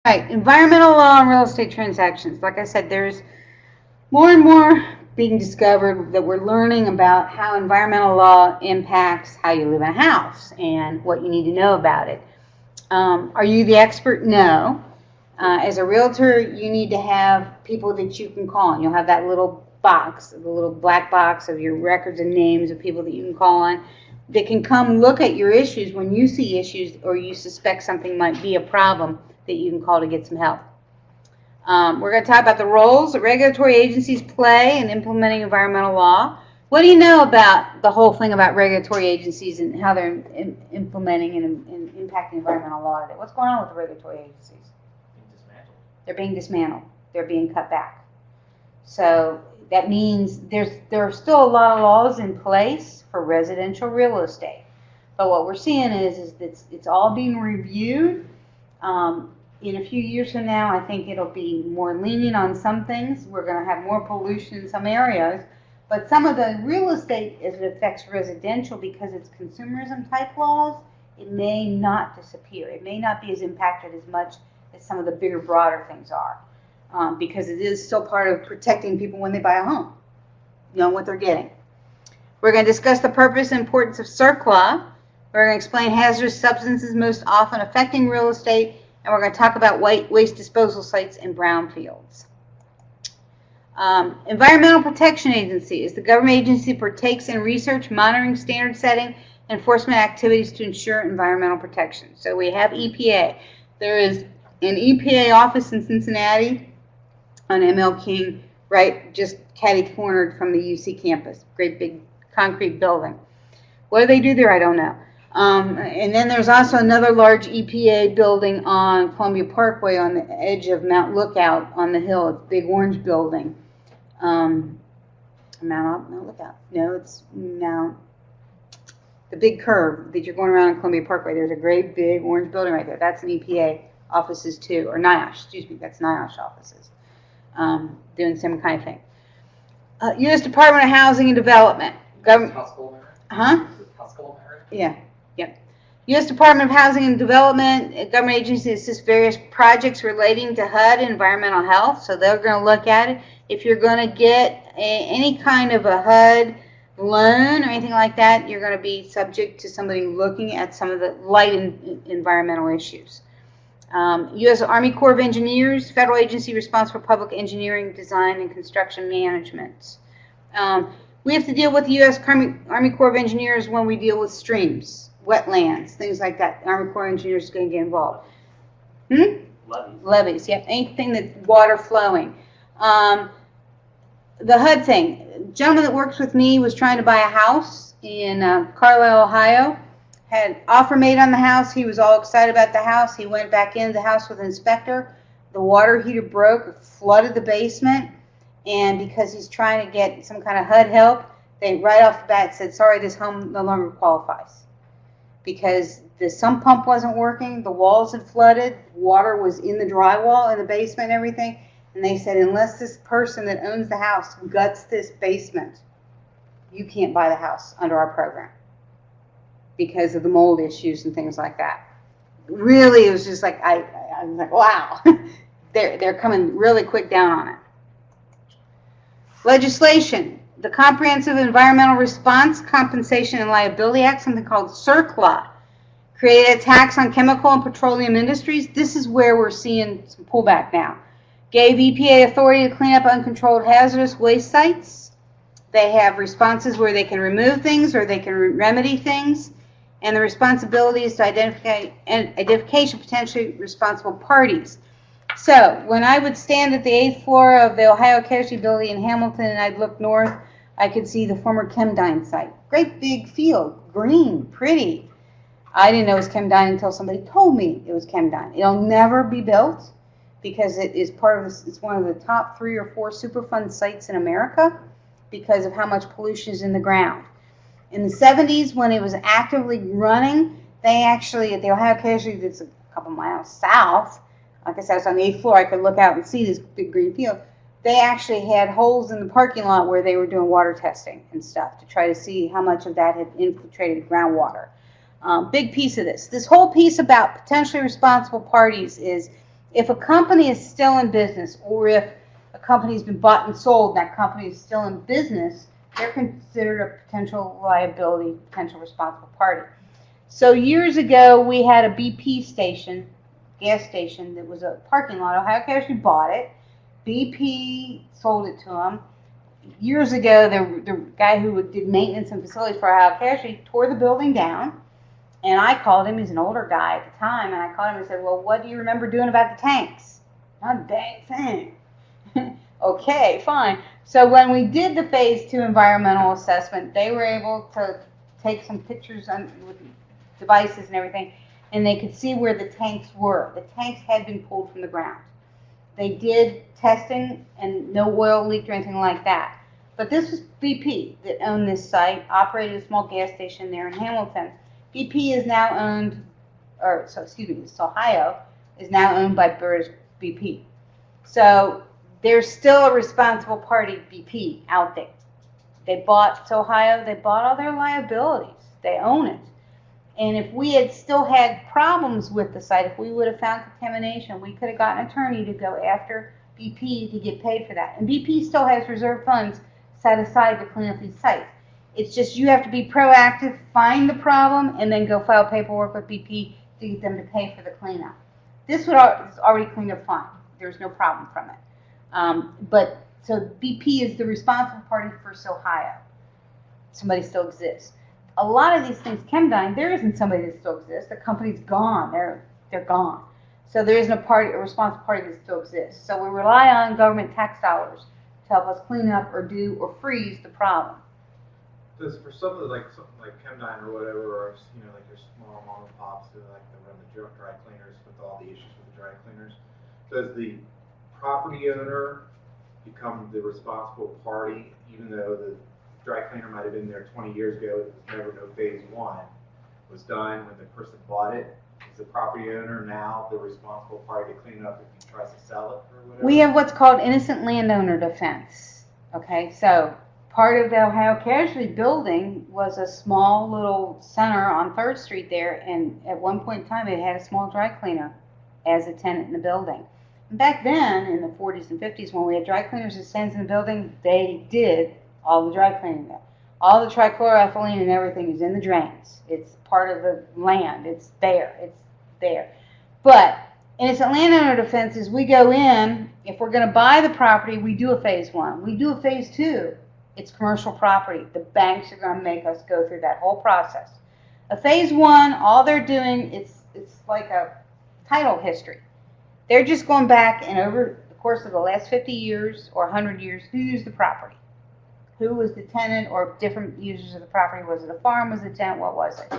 Right, environmental law and real estate transactions. Like I said, there's more and more being discovered that we're learning about how environmental law impacts how you live in a house and what you need to know about it. Are you the expert? No. As a realtor, you need to have people that you can call on. You'll have that little box, the little black box of your records and names of people that you can call on that can come look at your issues when you see issues or you suspect something might be a problem that you can call to get some help. We're going to talk about the roles that regulatory agencies play in implementing environmental law. What do you know about the whole thing about regulatory agencies and how they're implementing and impacting environmental law today? What's going on with the regulatory agencies? They're being dismantled. They're being cut back. So that means there are still a lot of laws in place for residential real estate. But what we're seeing is that it's all being reviewed. In a few years from now, I think it'll be more lenient on some things. We're going to have more pollution in some areas. But some of the real estate, as it affects residential, because it's consumerism type laws, it may not disappear. It may not be as impacted as much as some of the bigger, broader things are. Because it is still part of protecting people when they buy a home, knowing what they're getting. We're going to discuss the purpose and importance of CERCLA. We're going to explain hazardous substances most often affecting real estate, and we're going to talk about waste disposal sites and brownfields. Environmental Protection Agency is the government agency that partakes in research, monitoring, standard setting, enforcement activities to ensure environmental protection. So we have EPA. There is an EPA office in Cincinnati on ML King, right just catty-cornered from the UC campus. Great big concrete building. What do they do there? I don't know. And then there's also another large EPA building on Columbia Parkway on the edge of Mount Lookout on the hill. It's a big orange building. Mount Lookout. No, it's Mount, the big curve that you're going around on Columbia Parkway. There's a great big orange building right there. That's an EPA offices too, or NIOSH, excuse me, that's NIOSH offices. Doing the same kind of thing. U.S. Department of Housing and Development. Yeah. U.S. Department of Housing and Development, a government agency that assists various projects relating to HUD and environmental health. So they're going to look at it. If you're going to get any kind of a HUD loan or anything like that, you're going to be subject to somebody looking at some of the light environmental issues. U.S. Army Corps of Engineers, federal agency responsible for public engineering, design, and construction management. We have to deal with the U.S. Army Corps of Engineers when we deal with streams, wetlands, things like that. The Army Corps of Engineers is going to get involved. Levees, yep, anything that's water flowing. The HUD thing. A gentleman that works with me was trying to buy a house in Carlisle, Ohio. Had offer made on the house. He was all excited about the house. He went back into the house with an inspector. The water heater broke, flooded the basement, and because he's trying to get some kind of HUD help, they right off the bat said, sorry, this home no longer qualifies. Because the sump pump wasn't working, the walls had flooded, water was in the drywall in the basement and everything, and they said, unless this person that owns the house guts this basement, you can't buy the house under our program, because of the mold issues and things like that. Really, it was just like, I was like, wow. they're coming really quick down on it. Legislation. The Comprehensive Environmental Response, Compensation, and Liability Act, something called CERCLA, created a tax on chemical and petroleum industries. This is where we're seeing some pullback now. Gave EPA authority to clean up uncontrolled hazardous waste sites. They have responses where they can remove things or they can remedy things. And the responsibility is to identification of potentially responsible parties. So when I would stand at the 8th floor of the Ohio Casualty Building in Hamilton and I'd look north, I could see the former Chemdyne site. Great big field, green, pretty. I didn't know it was Chemdyne until somebody told me it was Chemdyne. It'll never be built because it is part of this, it's one of the top 3 or 4 Superfund sites in America because of how much pollution is in the ground. In the 70s, when it was actively running, they actually, at the Ohio Casualty, that's a couple miles south, like I said, I was on the 8th floor, I could look out and see this big green field. They actually had holes in the parking lot where they were doing water testing and stuff to try to see how much of that had infiltrated groundwater. Big piece of this. This whole piece about potentially responsible parties is If a company is still in business, or if a company's been bought and sold and that company is still in business, they're considered a potential liability, potential responsible party. So years ago, we had a BP station, gas station, that was a parking lot. Ohio Casualty bought it. BP sold it to them. Years ago, the guy who did maintenance and facilities for Ohio Casualty tore the building down. And I called him. He's an older guy at the time. And I called him and said, well, what do you remember doing about the tanks? Not a dang thing. Okay, fine. So when we did the phase 2 environmental assessment, they were able to take some pictures with devices and everything, and they could see where the tanks were. The tanks had been pulled from the ground. They did testing, and no oil leaked or anything like that. But this was BP that owned this site, operated a small gas station there in Hamilton. BP is now owned, it's Ohio, is now owned by British BP. So there's still a responsible party, BP, out there. They bought Ohio, they bought all their liabilities. They own it. And if we had still had problems with the site, if we would have found contamination, we could have gotten an attorney to go after BP to get paid for that. And BP still has reserve funds set aside to clean up these sites. It's just you have to be proactive, find the problem, and then go file paperwork with BP to get them to pay for the cleanup. This is already cleaned up fine. There's no problem from it. So BP is the responsible party for Ohio. Somebody still exists. A lot of these things, Chemdyne, there isn't somebody that still exists. The company's gone. They're gone. So there isn't a responsible party that still exists. So we rely on government tax dollars to help us clean up or freeze the problem. Does for something like Chemdyne or whatever, or like your small mom and pops who like to run the dry cleaners with all the issues with the dry cleaners, does the property owner become the responsible party, even though the dry cleaner might have been there 20 years ago? It was never no phase 1 was done when the person bought it. Is the property owner now the responsible party to clean up if he tries to sell it or whatever? We have what's called innocent landowner defense. Okay, so part of the Ohio Casualty building was a small little center on 3rd Street there, and at one point in time it had a small dry cleaner as a tenant in the building. And back then, in the 40s and 50s, when we had dry cleaners as tenants in the building, they did all the dry cleaning there. All the trichloroethylene and everything is in the drains. It's part of the land. It's there. But innocent landowner defense is we go in, if we're going to buy the property, we do a phase 1. We do a phase 2. It's commercial property. The banks are going to make us go through that whole process. A phase 1, all they're doing, it's like a title history. They're just going back and over the course of the last 50 years or 100 years, who used the property? Who was the tenant or different users of the property? Was it a farm? Was it a tenant? What was it?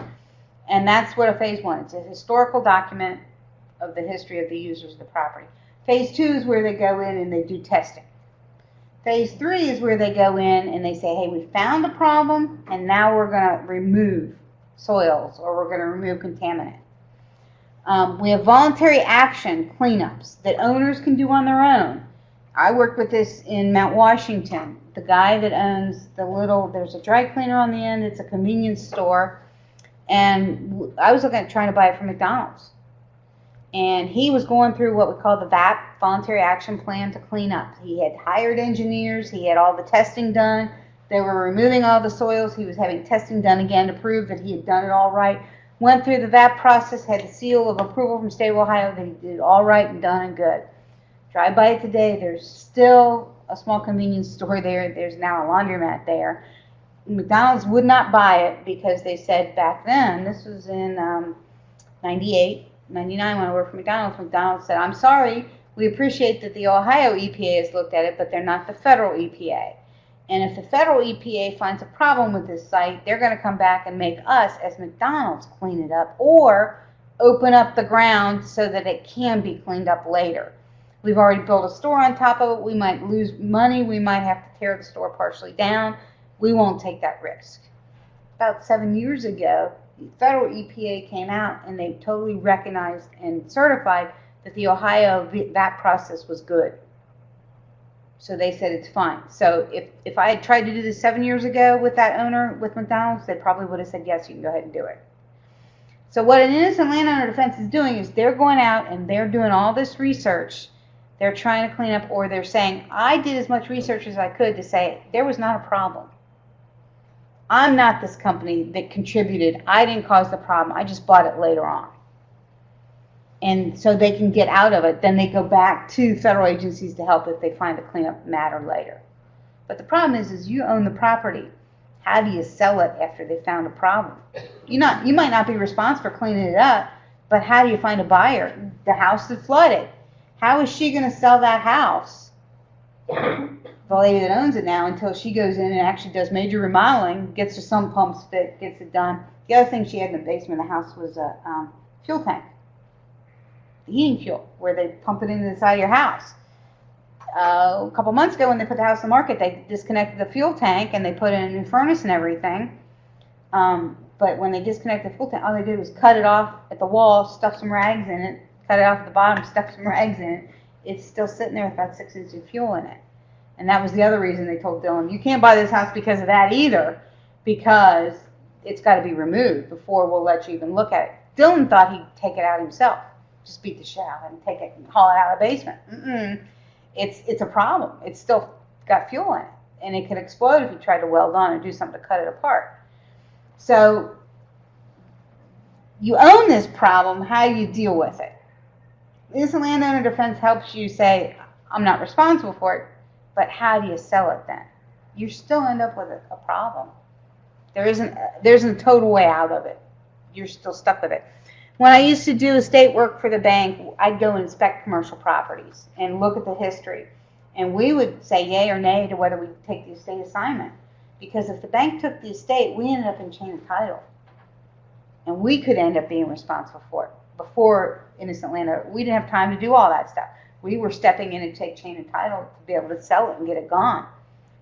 And that's what a phase 1 is. It's a historical document of the history of the users of the property. Phase 2 is where they go in and they do testing. Phase 3 is where they go in and they say, hey, we found the problem, and now we're going to remove soils or we're going to remove contaminant. We have voluntary action cleanups that owners can do on their own. I worked with this in Mount Washington. The guy that owns there's a dry cleaner on the end, it's a convenience store, and I was looking at trying to buy it from McDonald's. And he was going through what we call the VAP, Voluntary Action Plan, to clean up. He had hired engineers, he had all the testing done, they were removing all the soils, he was having testing done again to prove that he had done it all right. Went through the VAP process, had the seal of approval from the state of Ohio that he did it all right and done and good. Drive by it today, there's still a small convenience store there, there's now a laundromat there. McDonald's would not buy it because they said back then, this was in 98, 99 when I worked for McDonald's said, I'm sorry, we appreciate that the Ohio EPA has looked at it, but they're not the federal EPA. And if the federal EPA finds a problem with this site, they're going to come back and make us, as McDonald's, clean it up or open up the ground so that it can be cleaned up later. We've already built a store on top of it. We might lose money. We might have to tear the store partially down. We won't take that risk. About 7 years ago, the federal EPA came out and they totally recognized and certified that the Ohio VAP process was good. So they said it's fine. So if I had tried to do this 7 years ago with that owner, with McDonald's, they probably would have said, yes, you can go ahead and do it. So what an innocent landowner defense is doing is they're going out and they're doing all this research. They're trying to clean up, or they're saying, I did as much research as I could to say there was not a problem. I'm not this company that contributed. I didn't cause the problem. I just bought it later on. And so they can get out of it. Then they go back to federal agencies to help if they find a cleanup matter later. But the problem is you own the property. How do you sell it after they found a problem? You might not be responsible for cleaning it up, but how do you find a buyer? The house that flooded. How is she going to sell that house, the lady that owns it now, until she goes in and actually does major remodeling, gets her sump pumps fit, gets it done? The other thing she had in the basement of the house was a fuel tank, heating fuel, where they pump it into the side of your house. A couple months ago when they put the house on the market, they disconnected the fuel tank and they put in a new furnace and everything. But when they disconnected the fuel tank, all they did was cut it off at the wall, stuff some rags in it, cut it off at the bottom, stuff some rags in it. It's still sitting there with about 6 inches of fuel in it. And that was the other reason they told Dylan, you can't buy this house because of that either, because it's got to be removed before we'll let you even look at it. Dylan thought he'd take it out himself, just beat the shit out of it and take it and haul it out of the basement. It's a problem. It's still got fuel in it, and it could explode if you tried to weld on or do something to cut it apart. So you own this problem. How do you deal with it? This Landowner Defense helps you say, I'm not responsible for it, but how do you sell it then? You still end up with a problem. There isn't a total way out of it. You're still stuck with it. When I used to do estate work for the bank, I'd go inspect commercial properties and look at the history. And we would say yay or nay to whether we take the estate assignment. Because if the bank took the estate, we ended up in chain of title. And we could end up being responsible for it. Before innocent landowner, we didn't have time to do all that stuff. We were stepping in and take chain of title to be able to sell it and get it gone.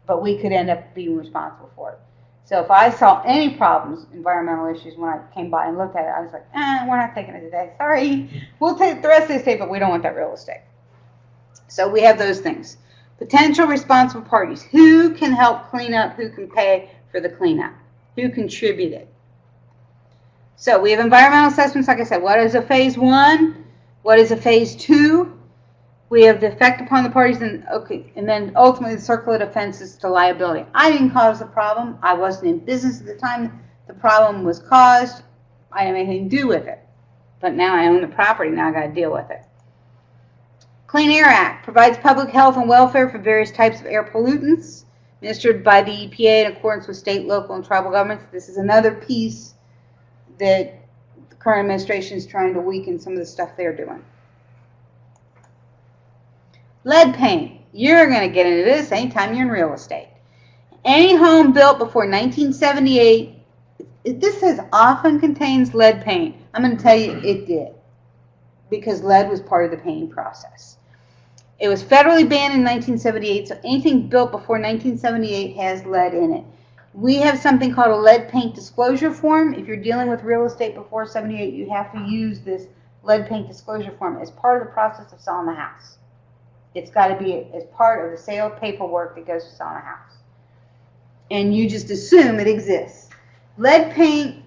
But we could end up being responsible for it. So if I saw any problems, environmental issues, when I came by and looked at it, I was like, we're not taking it today. Sorry. We'll take the rest of the estate, but we don't want that real estate. So we have those things. Potential responsible parties. Who can help clean up? Who can pay for the cleanup? Who contributed? So we have environmental assessments, like I said. What is a phase 1? What is a phase 2? We have the effect upon the parties, and then ultimately the circle of defenses to liability. I didn't cause the problem. I wasn't in business at the time the problem was caused. I didn't have anything to do with it. But now I own the property. Now I got to deal with it. Clean Air Act provides public health and welfare for various types of air pollutants, administered by the EPA in accordance with state, local, and tribal governments. This is another piece that the current administration is trying to weaken some of the stuff they're doing. Lead paint. You're going to get into this anytime you're in real estate. Any home built before 1978, this says often contains lead paint. I'm going to tell you it did, because lead was part of the painting process. It was federally banned in 1978, so anything built before 1978 has lead in it. We have something called a lead paint disclosure form. If you're dealing with real estate before 78, you have to use this lead paint disclosure form as part of the process of selling the house. It's got to be as part of the sale paperwork that goes to selling a house. And you just assume it exists. Lead paint,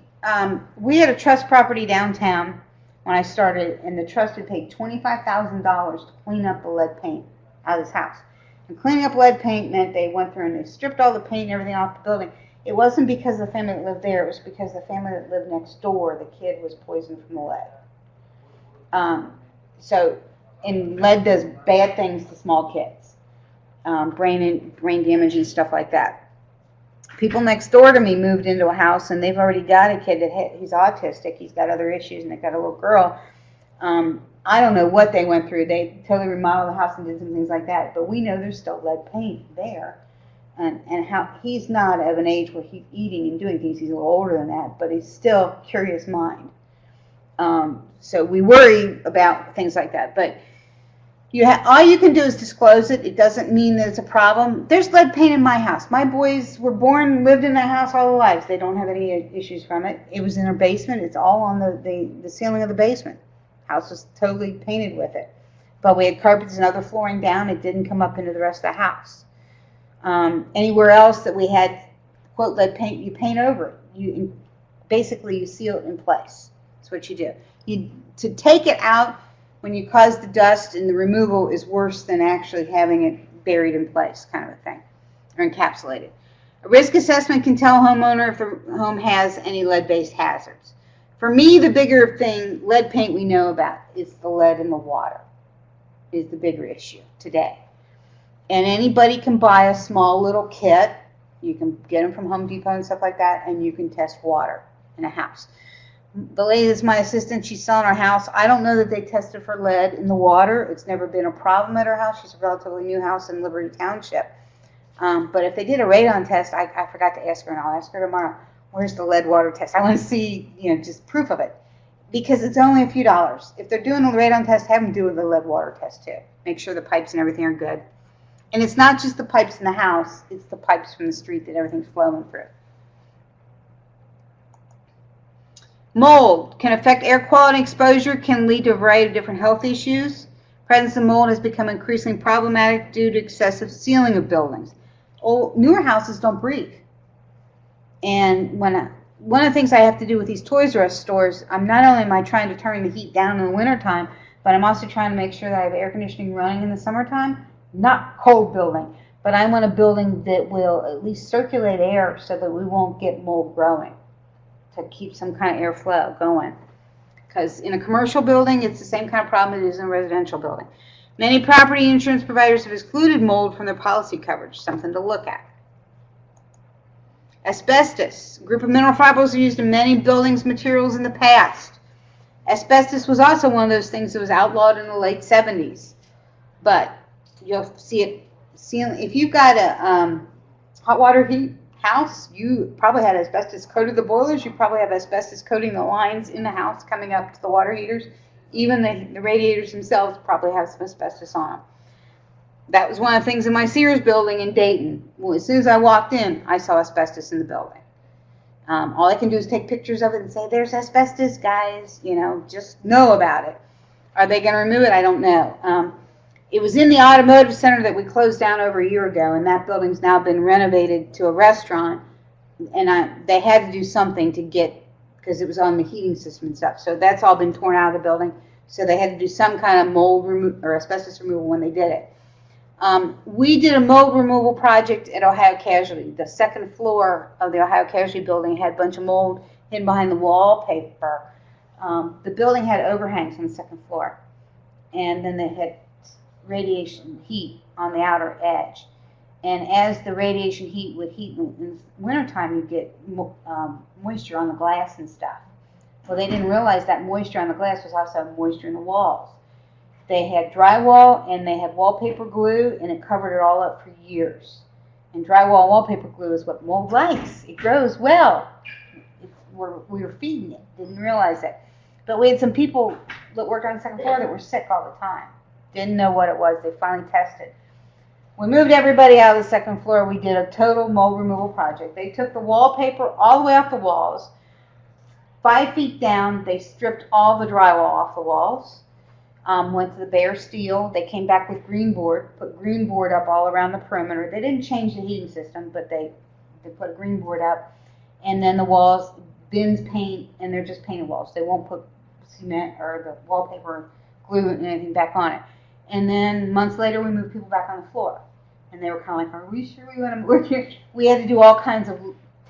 we had a trust property downtown when I started, and the trust had paid $25,000 to clean up the lead paint out of this house. And cleaning up lead paint meant they went through and they stripped all the paint and everything off the building. It wasn't because of the family that lived there. It was because the family that lived next door, the kid was poisoned from the lead. And lead does bad things to small kids, brain damage and stuff like that. People next door to me moved into a house, and they've already got a kid he's autistic. He's got other issues, and they've got a little girl. I don't know what they went through. They totally remodeled the house and did some things like that. But we know there's still lead paint there, and how he's not of an age where he's eating and doing things. He's a little older than that, but he's still curious mind. So we worry about things like that, but. All you can do is disclose it. It doesn't mean that it's a problem. There's lead paint in my house. My boys were born and lived in that house all their lives. They don't have any issues from it. It was in their basement. It's all on the ceiling of the basement. House was totally painted with it. But we had carpets and other flooring down. It didn't come up into the rest of the house. Anywhere else that we had, quote, lead paint, you paint over it. Basically, you seal it in place. That's That's what you do. To take it out when you cause the dust and the removal is worse than actually having it buried in place, kind of a thing, or encapsulated. A risk assessment can tell a homeowner if the home has any lead-based hazards. For me, the bigger thing, lead paint we know about, is the lead in the water, is the bigger issue today. And anybody can buy a small little kit. You can get them from Home Depot and stuff like that, and you can test water in a house. The lady that's my assistant, she's selling her house. I don't know that they tested for lead in the water. It's never been a problem at her house. She's a relatively new house in Liberty Township. But if they did a radon test, I forgot to ask her, and I'll ask her tomorrow, where's the lead water test? I want to see, just proof of it. Because it's only a few dollars. If they're doing a radon test, have them do the lead water test too. Make sure the pipes and everything are good. And it's not just the pipes in the house, it's the pipes from the street that everything's flowing through. Mold can affect air quality. Exposure can lead to a variety of different health issues. Presence of mold has become increasingly problematic due to excessive sealing of buildings. Newer houses don't breathe. And one of the things I have to do with these Toys R Us stores, not only am I trying to turn the heat down in the wintertime, but I'm also trying to make sure that I have air conditioning running in the summertime. Not cold building, but I want a building that will at least circulate air so that we won't get mold growing, to keep some kind of airflow going. Because in a commercial building, it's the same kind of problem it is in a residential building. Many property insurance providers have excluded mold from their policy coverage, something to look at. Asbestos, a group of mineral fibers used in many buildings materials in the past. Asbestos was also one of those things that was outlawed in the late 70s. But you'll see it, if you've got a hot water heat house, you probably had asbestos coated the boilers, you probably have asbestos coating the lines in the house coming up to the water heaters. Even the radiators themselves probably have some asbestos on them. That was one of the things in my Sears building in Dayton. Well, as soon as I walked in, I saw asbestos in the building. All I can do is take pictures of it and say, there's asbestos, guys, just know about it. Are they going to remove it? I don't know. It was in the automotive center that we closed down over a year ago, and that building's now been renovated to a restaurant, and they had to do something to get, because it was on the heating system and stuff, so that's all been torn out of the building, so they had to do some kind of mold or asbestos removal when they did it. We did a mold removal project at Ohio Casualty. The second floor of the Ohio Casualty building had a bunch of mold hidden behind the wallpaper. The building had overhangs on the second floor, and then they had radiation heat on the outer edge. And as the radiation heat would heat in the wintertime, you get moisture on the glass and stuff. Well, they didn't realize that moisture on the glass was also moisture in the walls. They had drywall and they had wallpaper glue, and it covered it all up for years. And drywall and wallpaper glue is what mold likes. It grows well. We were feeding it. Didn't realize it. But we had some people that worked on the second floor that were sick all the time. Didn't know what it was. They finally tested. We moved everybody out of the second floor. We did a total mold removal project. They took the wallpaper all the way off the walls. 5 feet down, they stripped all the drywall off the walls. Went to the bare steel. They came back with green board, put green board up all around the perimeter. They didn't change the heating system, but they put a green board up. And then the walls, bins paint, and they're just painted walls. They won't put cement or the wallpaper, glue, and anything back on it. And then months later, we moved people back on the floor. And they were kind of like, are we sure we want to work here? We had to do all kinds of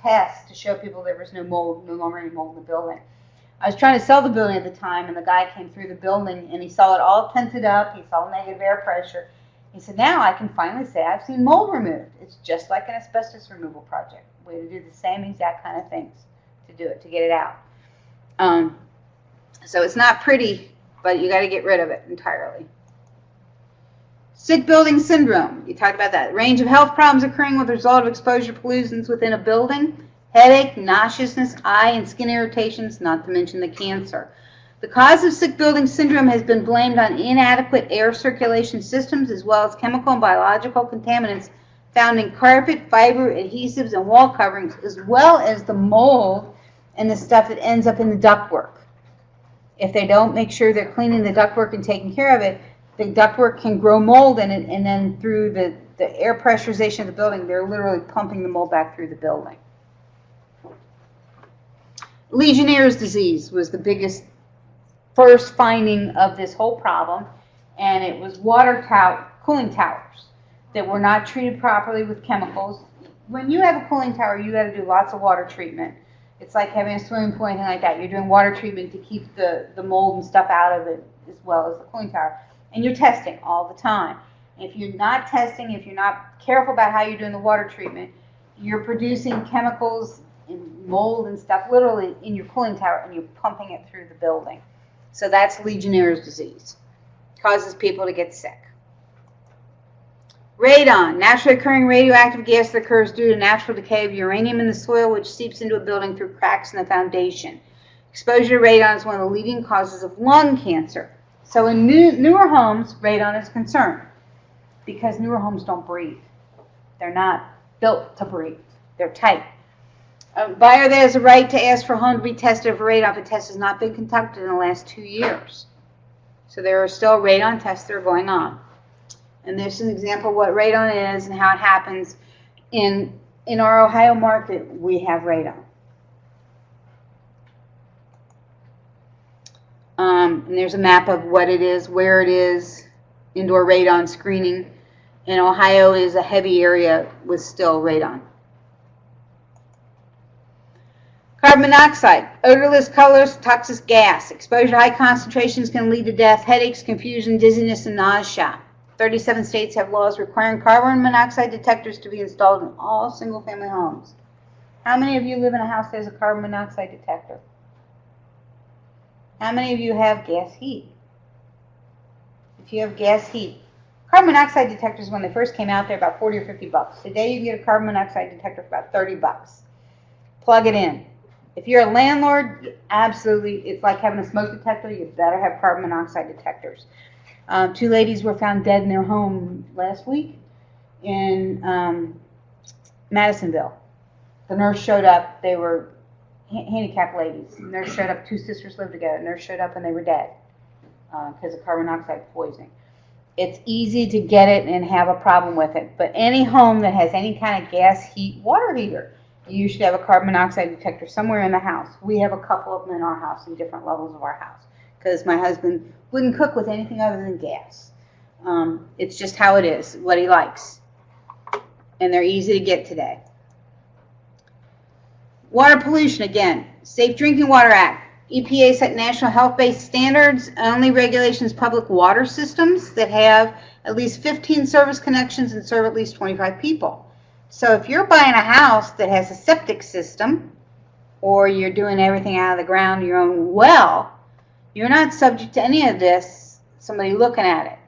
tests to show people there was no longer any mold in the building. I was trying to sell the building at the time, and the guy came through the building, and he saw it all tented up. He saw negative air pressure. He said, now I can finally say I've seen mold removed. It's just like an asbestos removal project. We had to do the same exact kind of things to do it, to get it out. So it's not pretty, but you got to get rid of it entirely. Sick building syndrome. You talked about that. Range of health problems occurring with the result of exposure to pollutants within a building. Headache, nauseousness, eye and skin irritations, not to mention the cancer. The cause of sick building syndrome has been blamed on inadequate air circulation systems as well as chemical and biological contaminants found in carpet, fiber, adhesives, and wall coverings, as well as the mold and the stuff that ends up in the ductwork. If they don't make sure they're cleaning the ductwork and taking care of it, the ductwork can grow mold in it, and then through the air pressurization of the building, they're literally pumping the mold back through the building. Legionnaires disease was the biggest first finding of this whole problem, and it was cooling towers that were not treated properly with chemicals. When you have a cooling tower, you got to do lots of water treatment. It's like having a swimming pool, anything like that. You're doing water treatment to keep the mold and stuff out of it, as well as the cooling tower. And you're testing all the time. If you're not testing, if you're not careful about how you're doing the water treatment, you're producing chemicals and mold and stuff literally in your cooling tower, and you're pumping it through the building. So that's Legionnaires Disease. Causes people to get sick. Radon, naturally occurring radioactive gas that occurs due to natural decay of uranium in the soil, which seeps into a building through cracks in the foundation. Exposure to radon is one of the leading causes of lung cancer. So in newer homes, radon is a concern because newer homes don't breathe. They're not built to breathe. They're tight. A buyer that has a right to ask for a home to be tested for radon if a test has not been conducted in the last 2 years. So there are still radon tests that are going on. And this is an example of what radon is and how it happens. In our Ohio market, we have radon. And there's a map of what it is, where it is, indoor radon screening. And Ohio is a heavy area with still radon. Carbon monoxide, odorless, colorless, toxic gas. Exposure to high concentrations can lead to death, headaches, confusion, dizziness, and nausea. 37 states have laws requiring carbon monoxide detectors to be installed in all single-family homes. How many of you live in a house that has a carbon monoxide detector? How many of you have gas heat? If you have gas heat, carbon monoxide detectors, when they first came out, they're about 40 or 50 bucks. Today you can get a carbon monoxide detector for about 30 bucks. Plug it in. If you're a landlord, absolutely, it's like having a smoke detector. You better have carbon monoxide detectors. 2 ladies were found dead in their home last week in Madisonville. The nurse showed up. They were handicapped ladies. The nurse showed up. 2 sisters lived together. The nurse showed up and they were dead because of carbon monoxide poisoning. It's easy to get it and have a problem with it, but any home that has any kind of gas, heat, water heater, you should have a carbon monoxide detector somewhere in the house. We have a couple of them in our house, in different levels of our house, because my husband wouldn't cook with anything other than gas. It's just how it is, what he likes. And they're easy to get today. Water pollution, again, Safe Drinking Water Act. EPA set national health-based standards, only regulations public water systems that have at least 15 service connections and serve at least 25 people. So if you're buying a house that has a septic system, or you're doing everything out of the ground, your own well, you're not subject to any of this, somebody looking at it.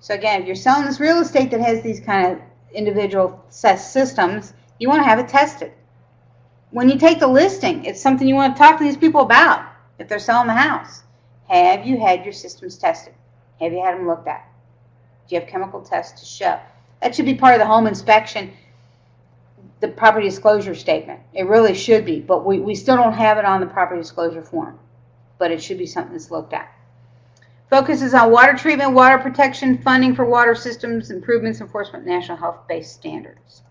So again, if you're selling this real estate that has these kind of individual systems, you want to have it tested. When you take the listing, it's something you want to talk to these people about if they're selling the house. Have you had your systems tested? Have you had them looked at? Do you have chemical tests to show? That should be part of the home inspection, the property disclosure statement. It really should be, but we still don't have it on the property disclosure form. But it should be something that's looked at. Focuses on water treatment, water protection, funding for water systems, improvements, enforcement, national health-based standards.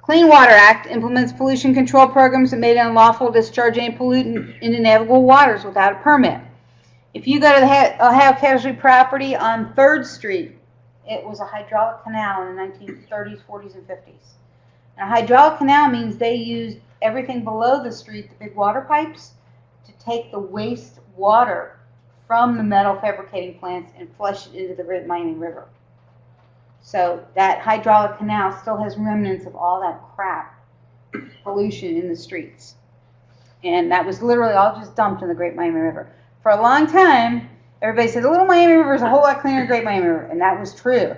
Clean Water Act implements pollution control programs that made it unlawful to discharge any pollutant into navigable waters without a permit. If you go to the Ohio Casualty property on 3rd Street, it was a hydraulic canal in the 1930s, 40s, and 50s. And a hydraulic canal means they used everything below the street, the big water pipes, to take the waste water from the metal fabricating plants and flush it into the Miami River. So that hydraulic canal still has remnants of all that crap, pollution in the streets. And that was literally all just dumped in the Great Miami River. For a long time, everybody said the Little Miami River is a whole lot cleaner than the Great Miami River, and that was true.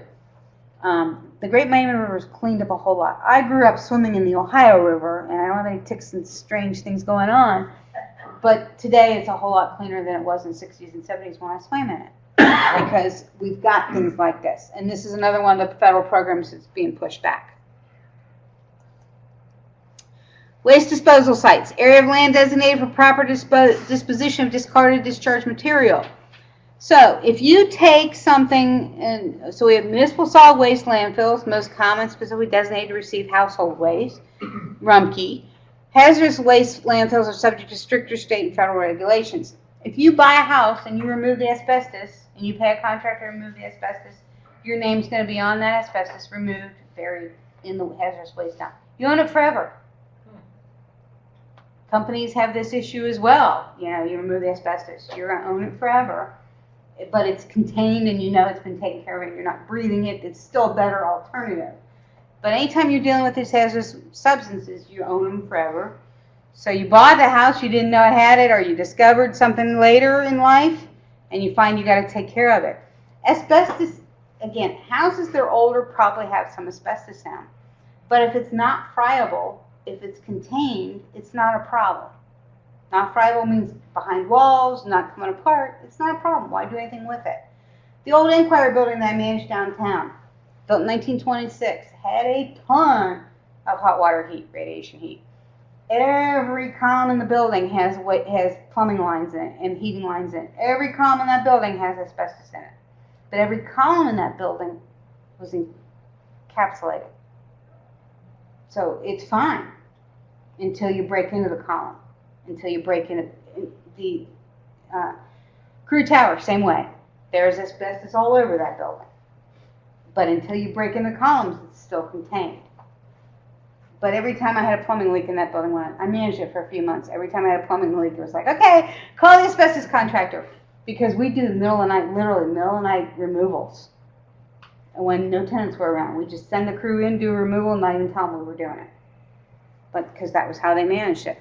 The Great Miami River was cleaned up a whole lot. I grew up swimming in the Ohio River, and I don't have any ticks and strange things going on, but today it's a whole lot cleaner than it was in the 60s and 70s when I swam in it. Because we've got things like this. And this is another one of the federal programs that's being pushed back. Waste disposal sites. Area of land designated for proper disposition of discarded discharge material. So if you take something, and so we have municipal solid waste landfills, most common, specifically designated to receive household waste, Rumpke. Hazardous waste landfills are subject to stricter state and federal regulations. If you buy a house and you remove the asbestos and you pay a contractor to remove the asbestos, your name's going to be on that asbestos removed, buried in the hazardous waste dump. You own it forever. Companies have this issue as well. You know, you remove the asbestos, you're going to own it forever, but it's contained and you know it's been taken care of and you're not breathing it. It's still a better alternative. But anytime you're dealing with these hazardous substances, you own them forever. So you bought the house, you didn't know it had it, or you discovered something later in life, and you find you got to take care of it. Asbestos, again, houses that are older probably have some asbestos in them. But if it's not friable, if it's contained, it's not a problem. Not friable means behind walls, not coming apart. It's not a problem. Why do anything with it? The old Inquiry building that I managed downtown, built in 1926, had a ton of hot water heat, radiation heat. Every column in the building has plumbing lines in it and heating lines in it. Every column in that building has asbestos in it. But every column in that building was encapsulated. So it's fine until you break into the column, until you break into the crew tower, same way. There's asbestos all over that building. But until you break into columns, it's still contained. But every time I had a plumbing leak in that building, when I managed it for a few months, every time I had a plumbing leak, it was like, okay, call the asbestos contractor. Because we do middle of the night, literally middle of the night removals. And when no tenants were around, we just send the crew in, do a removal, and not even tell them we were doing it. But because that was how they managed it.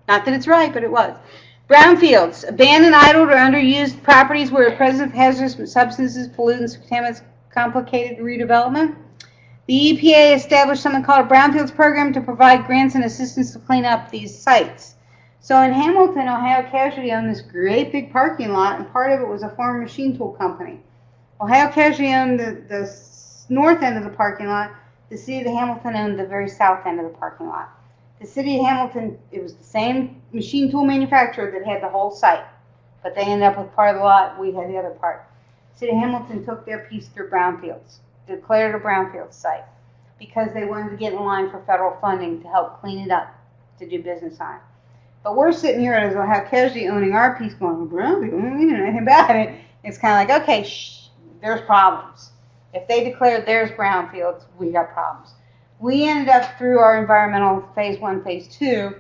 Not that it's right, but it was. Brownfields, abandoned, idled, or underused properties where the presence of hazardous substances, pollutants, contaminants, complicated redevelopment. The EPA established something called a Brownfields program to provide grants and assistance to clean up these sites. So in Hamilton, Ohio Casualty owned this great big parking lot, and part of it was a former machine tool company. Ohio Casualty owned the north end of the parking lot. The city of Hamilton owned the very south end of the parking lot. The city of Hamilton, it was the same machine tool manufacturer that had the whole site, but they ended up with part of the lot, we had the other part. City of Hamilton took their piece through Brownfields, declared a Brownfields site, because they wanted to get in line for federal funding to help clean it up, to do business on it. But we're sitting here as Ohio Casualty owning our piece going, Brownfields, we don't know anything about it. It's kind of like, okay, there's problems. If they declared theirs Brownfields, we got problems. We ended up, through our environmental phase 1, phase 2,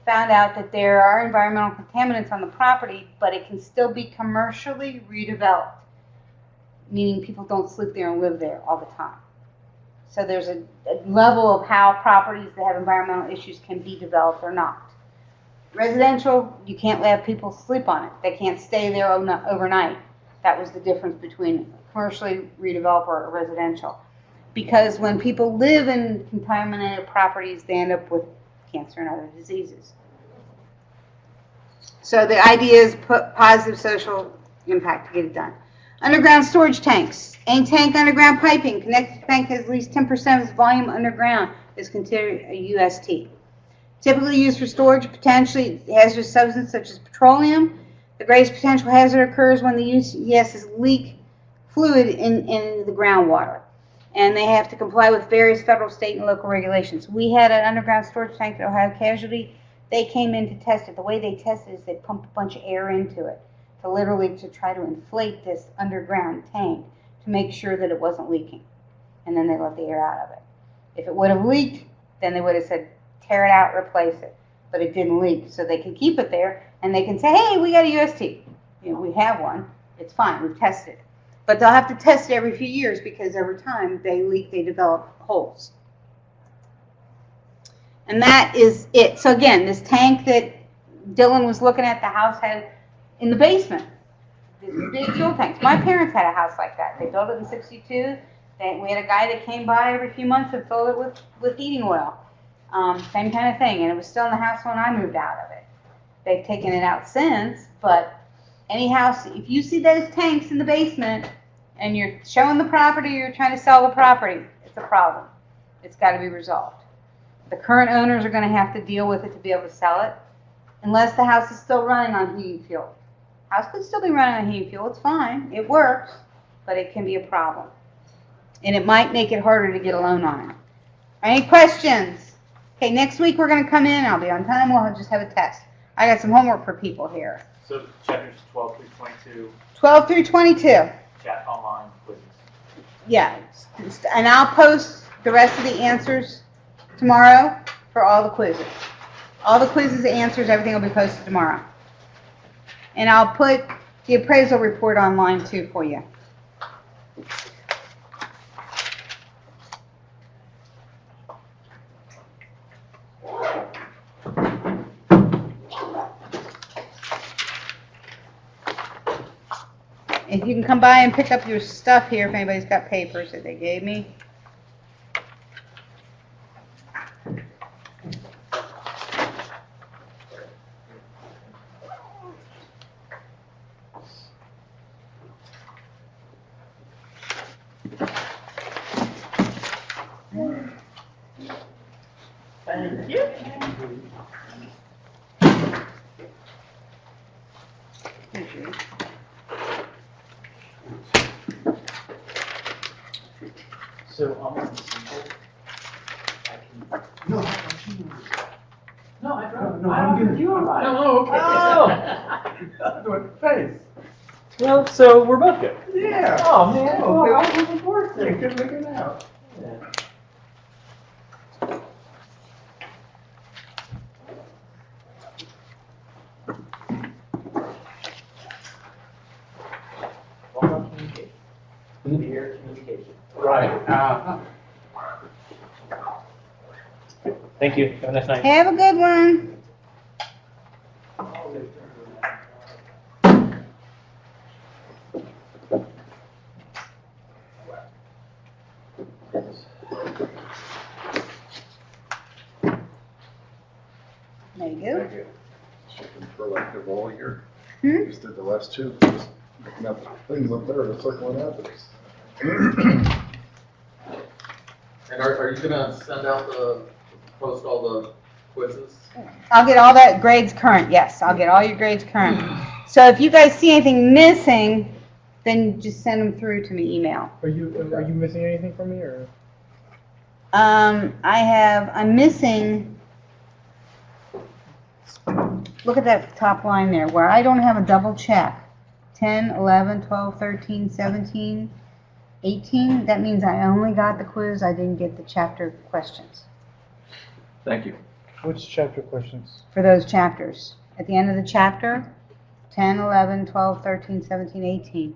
found out that there are environmental contaminants on the property, but it can still be commercially redeveloped, meaning people don't sleep there and live there all the time. So there's a level of how properties that have environmental issues can be developed or not. Residential, you can't have people sleep on it. They can't stay there overnight. That was the difference between commercially redeveloped or residential. Because when people live in contaminated properties, they end up with cancer and other diseases. So the idea is put positive social impact to get it done. Underground storage tanks. Any tank underground piping connected to the tank has at least 10% of its volume underground is considered a UST. Typically used for storage of potentially hazardous substances such as petroleum. The greatest potential hazard occurs when the USs leak fluid in the groundwater. And they have to comply with various federal, state, and local regulations. We had an underground storage tank at Ohio Casualty. They came in to test it. The way they tested it is they pumped a bunch of air into it to try to inflate this underground tank to make sure that it wasn't leaking. And then they let the air out of it. If it would have leaked, then they would have said, tear it out, replace it. But it didn't leak, so they can keep it there, and they can say, hey, we got a UST. You know, we have one. It's fine. We've tested it. But they'll have to test it every few years because over time they leak, they develop holes. And that is it. So again, this tank that Dylan was looking at, the house had in the basement, these big fuel tanks. My parents had a house like that. They built it in '62. We had a guy that came by every few months and filled it with heating oil. Same kind of thing. And it was still in the house when I moved out of it. They've taken it out since, but any house, if you see those tanks in the basement and you're showing the property, you're trying to sell the property, it's a problem. It's got to be resolved. The current owners are going to have to deal with it to be able to sell it, unless the house is still running on heating fuel. House could still be running on heating fuel. It's fine. It works, but it can be a problem. And it might make it harder to get a loan on it. Any questions? Okay, next week we're gonna come in, I'll be on time, we'll just have a test. I got some homework for people here. So chapters 12 through 22, 12 through 22. chat online quizzes. Yeah, and I'll post the rest of the answers tomorrow for all the quizzes. All the quizzes, answers, everything will be posted tomorrow. And I'll put the appraisal report online too for you. If you can come by and pick up your stuff here, if anybody's got papers that they gave me. Thank you. So I'm on Municipal. I can. No, I drove. No, I'm getting you on ride. No, okay. Oh. Face. Well, so we're both good. Yeah. Oh man. Oh, Well, okay. I was looking forward to You it. could make it out. Yeah. Welcome communication. Clear communication. Right. Thank you. Have a nice night. Have a good one. There you go. Thank you. Checking for like the roll here. Hmm? Just did the last two. Just looking at the things up there, looks like what happens. And are you gonna send out post all the quizzes? I'll get all that grades current, yes. I'll get all your grades current. So if you guys see anything missing, then just send them through to me, email. Are you missing anything from me or? I'm missing, look at that top line there, where I don't have a double check. 10, 11, 12, 13, 17, 18. That means I only got the quiz, I didn't get the chapter questions Thank you. Which chapter questions? for those chapters. At the end of the chapter, 10, 11, 12, 13, 17, 18.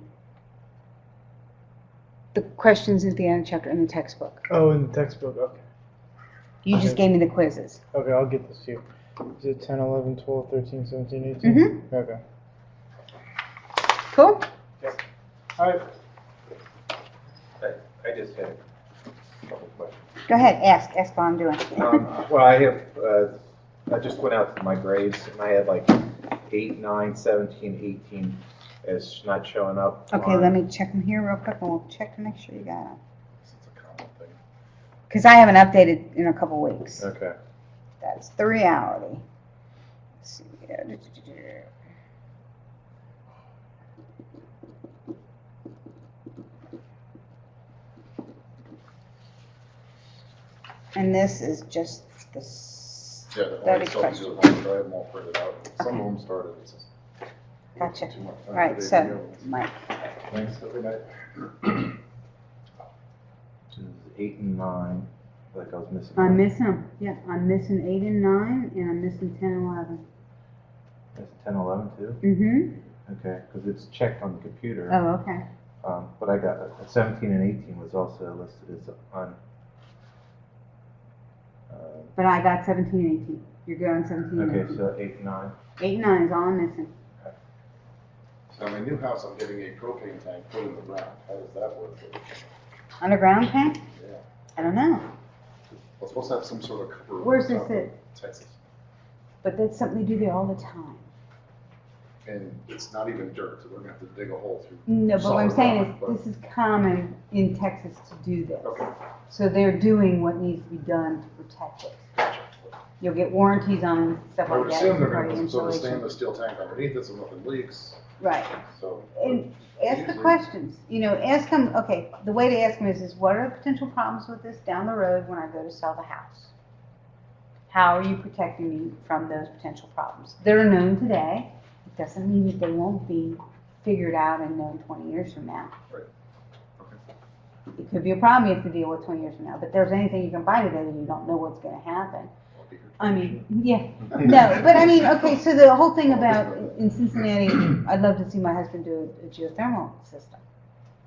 The questions at the end of the chapter in the textbook. Oh, in the textbook. Okay. You just Okay. gave me the quizzes. Okay, I'll get this to you. Is it 10, 11, 12, 13, 17, 18? Mm-hmm. Okay. Cool? All right. I just had a couple questions. Go ahead, ask what I'm doing. Well, I have, I just went out to my grades and I had like 8, 9, 17, 18 as not showing up. Okay, let me check them here real quick and we'll check to make sure you got them. It's a common thing. Because I haven't updated in a couple weeks. Okay. That's the reality. Let's see here. And this is just the Yeah, the study only stuff question. you do at home, try them all printed out. Some of them started, it's just Gotcha. too much time. All right, They so, do. Mike. Thanks, every night. This is 8 and 9, like I was missing. I'm one. missing them. Yeah, I'm missing 8 and 9, and I'm missing 10 and 11. That's 10, 11 too? Mm-hmm. Okay, because it's checked on the computer. Oh, okay. But I got 17 and 18 was also listed as on. But I got 17 and 18. You're good on 17 and Okay, 18. so 8 and 9. 8 and 9 is all I'm missing. So in my new house, I'm getting a propane tank put in the ground. How does that work? Underground tank? Yeah. I don't know. We're supposed to have some sort of cover. Where's on top this of at? Texas. But that's something they do there all the time. And it's not even dirt, so we're gonna have to dig a hole through. No, but what I'm solid saying rock, is, but- this is common in Texas to do this. Okay, So they're doing what needs to be done to protect it. gotcha. You'll get warranties on stuff I like would that. assume they're for gonna put some sort of installation. stainless steel tank underneath it so nothing leaks, Right. so. And ask the Usually- questions. You know, ask them, okay, the way to ask them is what are the potential problems with this down the road when I go to sell the house? How are you protecting me from those potential problems that are known today? It doesn't mean that they won't be figured out and known 20 years from now. Right. Okay. It could be a problem you have to deal with 20 years from now, but there's anything you can buy today that you don't know what's going to happen. I'll be here. I mean, yeah, no, but I mean, okay, so the whole thing about in Cincinnati, I'd love to see my husband do a geothermal system.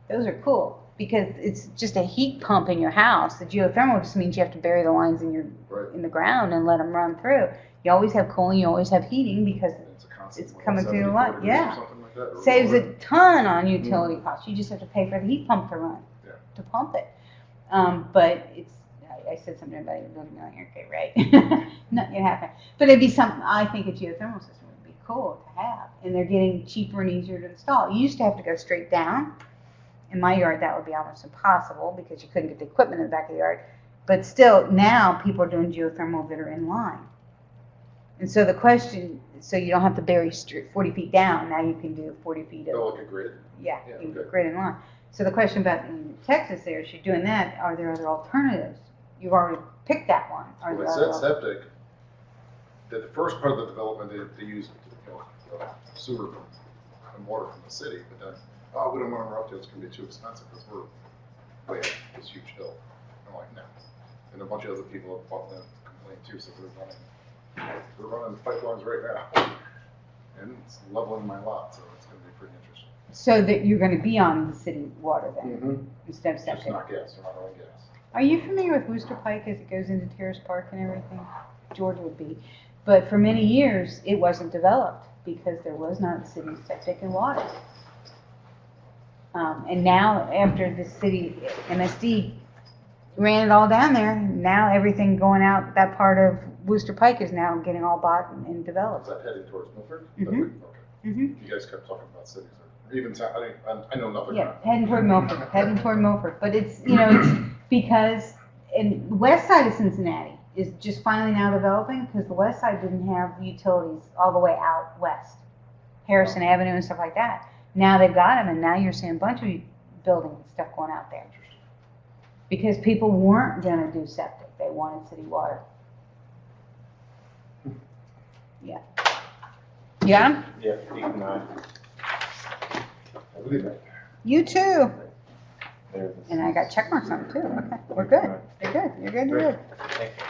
Those are cool because it's just a heat pump in your house. The geothermal just means you have to bury the lines in Right. in the ground and let them run through. You always have cooling, you always have heating because It's a constant, it's what, coming through the 74 line, degrees yeah. or something like that, or saves lower? a ton on utility costs. You just have to pay for the heat pump to run, Yeah. to pump it. But it's, I said something about it building like, okay, right? Not gonna happen. But it'd be something, I think a geothermal system would be cool to have. And they're getting cheaper and easier to install. You used to have to go straight down. In my yard, that would be almost impossible because you couldn't get the equipment in the back of the yard. But still, now people are doing geothermal that are in line. And so the question, so you don't have to bury 40 feet down. Now you can do 40 feet of, Oh, like a grid? yeah, Yeah, you can okay. grid in line. So the question about in Texas there, is you're doing that, are there other alternatives? You've already picked that one. Are When there it other said septic, the first part of the development, they used, sewer and water from the city, but then, oh, we don't want to run up to it, it's gonna be too expensive, because we're way up this huge hill. I'm like, no. And a bunch of other people have bought them, complained too, so we're running pipelines right now. And it's leveling my lot, so it's gonna be pretty interesting. So that you're going to be on the city water then, Mm-hmm. instead of Just septic. not gas, we're not running gas. Are you familiar with Wooster Pike as it goes into Terrace Park and everything? Georgia would be. But for many years, it wasn't developed because there was not city septic and water. And now, after the city MSD ran it all down there, now everything going out that part of Wooster Pike is now getting all bought and Is developed. that heading towards Milford? Mhm. Okay. Mm-hmm. You guys kept talking about cities, or even town, I know nothing Yeah, about it. heading toward Milford, heading toward Milford. But it's, it's because in the west side of Cincinnati is just finally now developing because the west side didn't have utilities all the way out west. Harrison Avenue and stuff like that. Now they've got them, and now you're seeing a bunch of building and stuff going out there. Because people weren't going to do septic. They wanted city water. Yeah. You got 'em? Yeah, 8 and 9. I believe that. You too. There's And I got check marks on them too. Okay, we're good. You're good. You're good. You're good. Thank you.